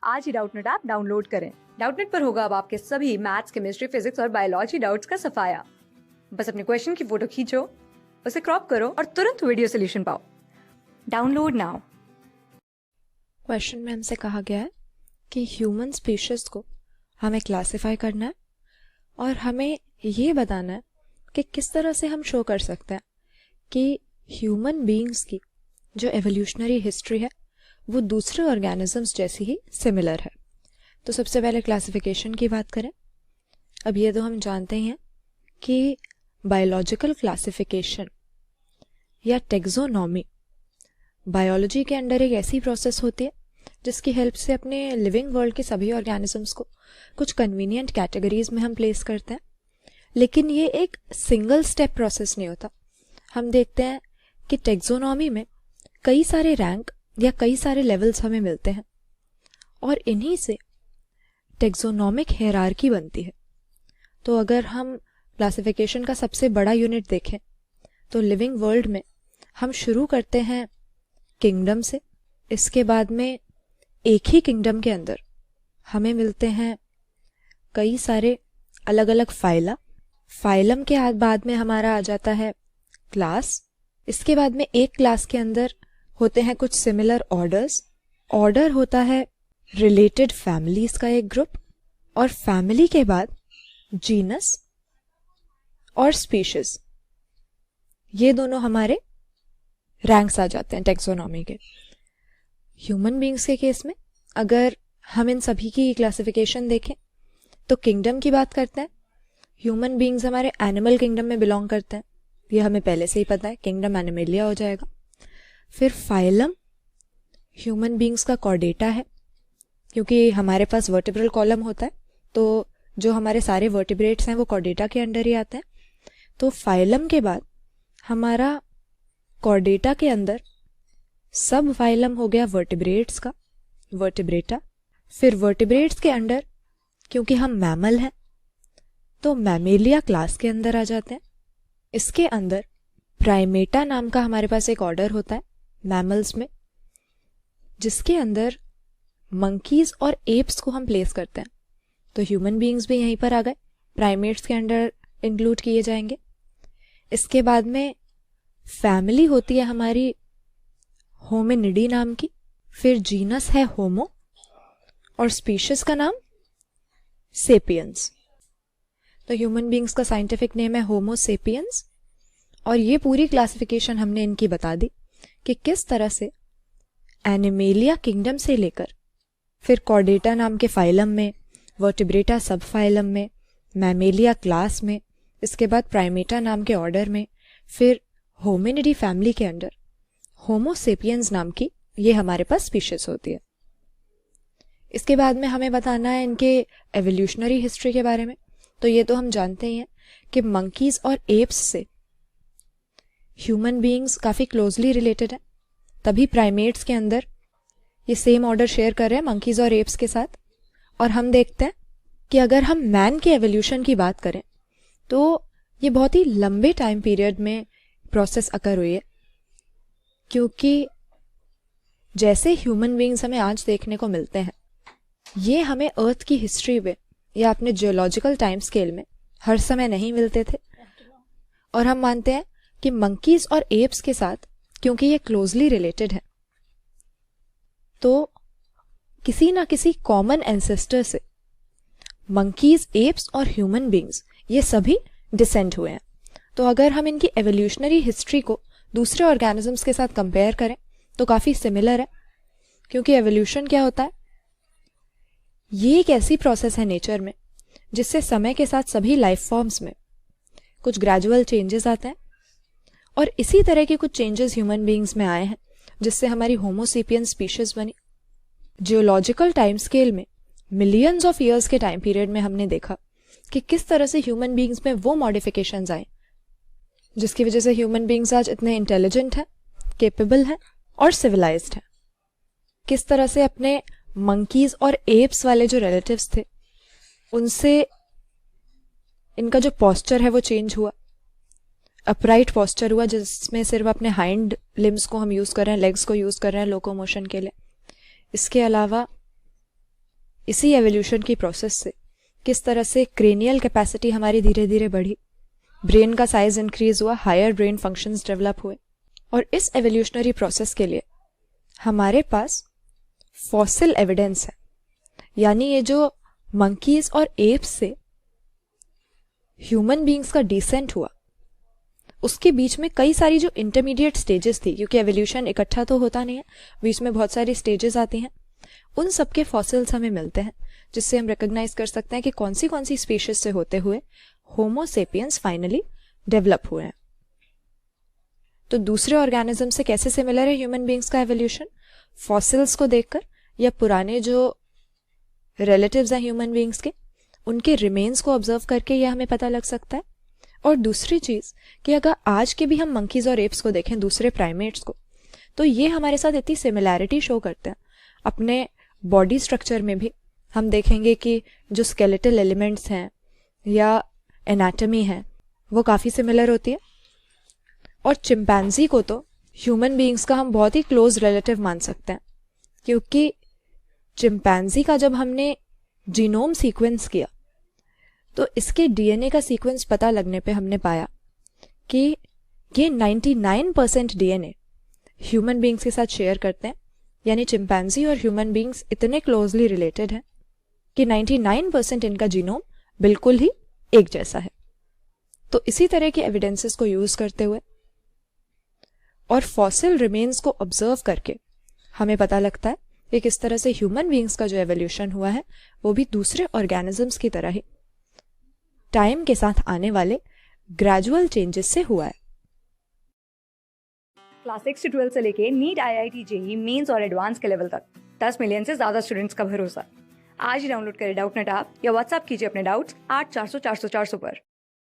आज ही Doubtnut app download करें। Doubtnut पर होगा अब आपके सभी मैथ्स, केमिस्ट्री, फिजिक्स और बायोलॉजी डाउट्स का सफाया। बस अपने क्वेश्चन की फोटो खींचो, उसे क्रॉप करो और तुरंत वीडियो सोल्यूशन पाओ। Download now. क्वेश्चन में हमसे कहा गया है कि ह्यूमन स्पीशीज को हमें क्लासिफाई करना है और हमें ये बताना है कि किस तरह से हम शो कर सकते हैं कि ह्यूमन बीइंग्स की जो एवोल्यूशनरी हिस्ट्री है वो दूसरे ऑर्गेनिजम्स जैसी ही सिमिलर है। तो सबसे पहले क्लासिफिकेशन की बात करें। अब ये तो हम जानते ही हैं कि बायोलॉजिकल क्लासिफिकेशन या टेक्सोनॉमी बायोलॉजी के अंडर एक ऐसी प्रोसेस होती है जिसकी हेल्प से अपने लिविंग वर्ल्ड के सभी ऑर्गेनिजम्स को कुछ कन्वीनियंट कैटेगरीज में हम प्लेस करते हैं। लेकिन ये एक सिंगल स्टेप प्रोसेस नहीं होता। हम देखते हैं कि टेक्सोनॉमी में कई सारे रैंक या कई सारे लेवल्स हमें मिलते हैं और इन्हीं से टेक्सोनॉमिक हायरार्की बनती है। तो अगर हम क्लासिफिकेशन का सबसे बड़ा यूनिट देखें तो लिविंग वर्ल्ड में हम शुरू करते हैं किंगडम से। इसके बाद में एक ही किंगडम के अंदर हमें मिलते हैं कई सारे अलग अलग फाइला। फाइलम के बाद में हमारा आ जाता है क्लास। इसके बाद में एक क्लास के अंदर होते हैं कुछ सिमिलर ऑर्डर्स। ऑर्डर होता है रिलेटेड फैमिलीज का एक ग्रुप और फैमिली के बाद जीनस और स्पीशीज। ये दोनों हमारे रैंक्स आ जाते हैं टेक्सोनॉमी के। ह्यूमन बीइंग्स के केस में अगर हम इन सभी की क्लासिफिकेशन देखें तो किंगडम की बात करते हैं। ह्यूमन बीइंग्स हमारे एनिमल किंगडम में बिलोंग करते हैं, ये हमें पहले से ही पता है, किंगडम एनिमेलिया हो जाएगा। फिर फाइलम ह्यूमन बीइंग्स का कॉर्डेटा है, क्योंकि हमारे पास वर्टिब्रल कॉलम होता है तो जो हमारे सारे वर्टिब्रेट्स हैं वो कॉर्डेटा के अंडर ही आते हैं। तो फाइलम के बाद हमारा कॉर्डेटा के अंदर सब फाइलम हो गया वर्टिब्रेट्स का, वर्टिब्रेटा। फिर वर्टिब्रेट्स के अंडर क्योंकि हम मैमल हैं तो मैमेलिया क्लास के अंदर आ जाते हैं। इसके अंदर प्राइमेटा नाम का हमारे पास एक ऑर्डर होता है मैमल्स में, जिसके अंदर मंकीज और एप्स को हम प्लेस करते हैं। तो ह्यूमन बीइंग्स भी यहीं पर आ गए, प्राइमेट्स के अंडर इंक्लूड किए जाएंगे। इसके बाद में फैमिली होती है हमारी होमिनिडी नाम की। फिर जीनस है होमो और स्पीशीज का नाम सेपियंस। तो ह्यूमन बीइंग्स का साइंटिफिक नेम है होमो सेपियंस। और ये पूरी क्लासिफिकेशन हमने इनकी बता दी कि किस तरह से एनिमेलिया किंगडम से लेकर फिर कॉर्डेटा नाम के फाइलम में, वर्टिब्रेटा सब फाइलम में, मैमेलिया क्लास में, इसके बाद प्राइमेटा नाम के ऑर्डर में, फिर होमिनिडी फैमिली के अंडर होमो सेपियंस नाम की ये हमारे पास स्पीशीज होती है। इसके बाद में हमें बताना है इनके एवोल्यूशनरी हिस्ट्री के बारे में। तो ये तो हम जानते ही हैं कि मंकीज और एप्स से ह्यूमन बीइंग्स काफ़ी क्लोजली रिलेटेड है, तभी प्राइमेट्स के अंदर ये सेम ऑर्डर शेयर कर रहे हैं मंकीज और एप्स के साथ। और हम देखते हैं कि अगर हम मैन के एवोल्यूशन की बात करें तो ये बहुत ही लंबे टाइम पीरियड में प्रोसेस अकर हुई है, क्योंकि जैसे ह्यूमन बीइंग्स हमें आज देखने को मिलते हैं ये हमें अर्थ की हिस्ट्री में या अपने जियोलॉजिकल टाइम स्केल में हर समय नहीं मिलते थे। और हम मानते हैं कि मंकीज और एप्स के साथ क्योंकि ये क्लोजली रिलेटेड है तो किसी ना किसी कॉमन एंसेस्टर से मंकीज, एप्स और ह्यूमन बीइंग्स ये सभी डिसेंड हुए हैं। तो अगर हम इनकी एवोल्यूशनरी हिस्ट्री को दूसरे ऑर्गेनिजम्स के साथ कंपेयर करें तो काफ़ी सिमिलर है, क्योंकि एवोल्यूशन क्या होता है, ये एक ऐसी प्रोसेस है नेचर में जिससे समय के साथ सभी लाइफ फॉर्म्स में कुछ ग्रेजुअल चेंजेस आते हैं। और इसी तरह के कुछ चेंजेस ह्यूमन बीइंग्स में आए हैं जिससे हमारी होमोसेपियन स्पीशीज बनी। जियोलॉजिकल टाइम स्केल में मिलियंस ऑफ ईयर्स के टाइम पीरियड में हमने देखा कि किस तरह से ह्यूमन बीइंग्स में वो मॉडिफिकेशंस आए जिसकी वजह से ह्यूमन बीइंग्स आज इतने इंटेलिजेंट हैं, केपेबल हैं और सिविलाइज्ड हैं। किस तरह से अपने मंकीज और एप्स वाले जो रिलेटिव्स थे उनसे इनका जो पोस्चर है वो चेंज हुआ, अपराइट पोस्चर हुआ जिसमें सिर्फ अपने हाइंड लिम्स को हम यूज़ कर रहे हैं, लेग्स को यूज़ कर रहे हैं लोकोमोशन के लिए। इसके अलावा इसी एवोल्यूशन की प्रोसेस से किस तरह से क्रेनियल कैपेसिटी हमारी धीरे धीरे बढ़ी, ब्रेन का साइज इंक्रीज हुआ, हायर ब्रेन फंक्शंस डेवलप हुए। और इस एवोल्यूशनरी प्रोसेस के लिए हमारे पास फॉसिल एविडेंस है, यानी ये जो मंकीज और एप्स से ह्यूमन बीइंग्स का डिसेंट हुआ, उसके बीच में कई सारी जो इंटरमीडिएट स्टेजेस थी, क्योंकि एवोल्यूशन इकट्ठा तो होता नहीं है, बीच में बहुत सारी स्टेजेस आती हैं, उन सबके फॉसिल्स हमें मिलते हैं, जिससे हम रिकॉग्नाइज कर सकते हैं कि कौन सी स्पीशीज से होते हुए होमो सेपियंस फाइनली डेवलप हुए हैं। तो दूसरे ऑर्गेनिज्म से कैसे सिमिलर है ह्यूमन बीइंग्स का एवोल्यूशन? फॉसिल्स को देखकर या पुराने जो रिलेटिव्स हैं ह्यूमन बीइंग्स के, उनके रिमेन्स को ऑब्जर्व करके यह हमें पता लग सकता है। और दूसरी चीज कि अगर आज के भी हम मंकीज और एप्स को देखें, दूसरे प्राइमेट्स को, तो ये हमारे साथ इतनी सिमिलैरिटी शो करते हैं। अपने बॉडी स्ट्रक्चर में भी हम देखेंगे कि जो स्केलेटल एलिमेंट्स हैं या एनाटमी है वो काफ़ी सिमिलर होती है। और चिंपैंजी को तो ह्यूमन बीइंग्स का हम बहुत ही क्लोज रिलेटिव मान सकते हैं, क्योंकि चिंपैंजी का जब हमने जीनोम सीक्वेंस किया तो इसके डीएनए का सीक्वेंस पता लगने पे हमने पाया कि ये 99% डीएनए ह्यूमन बीइंग्स के साथ शेयर करते हैं। यानी चिंपैंजी और ह्यूमन बीइंग्स इतने क्लोजली रिलेटेड हैं कि 99% इनका जीनोम बिल्कुल ही एक जैसा है। तो इसी तरह के एविडेंसेस को यूज करते हुए और फॉसिल रिमेन्स को ऑब्जर्व करके हमें पता लगता है कि किस तरह से ह्यूमन बीइंग्स का जो एवोल्यूशन हुआ है वो भी दूसरे ऑर्गेनिजम्स की तरह ही टाइम के साथ आने वाले ग्रेजुअल चेंजेस से हुआ है। क्लास 6 से 12 से लेके नीट, IIT, जेईई मेंस और एडवांस के लेवल तक 10 मिलियन से ज्यादा स्टूडेंट्स का भरोसा। आज ही डाउनलोड करें डाउटनेट ऐप या व्हाट्सएप कीजिए अपने डाउट्स 8400 400 400 पर।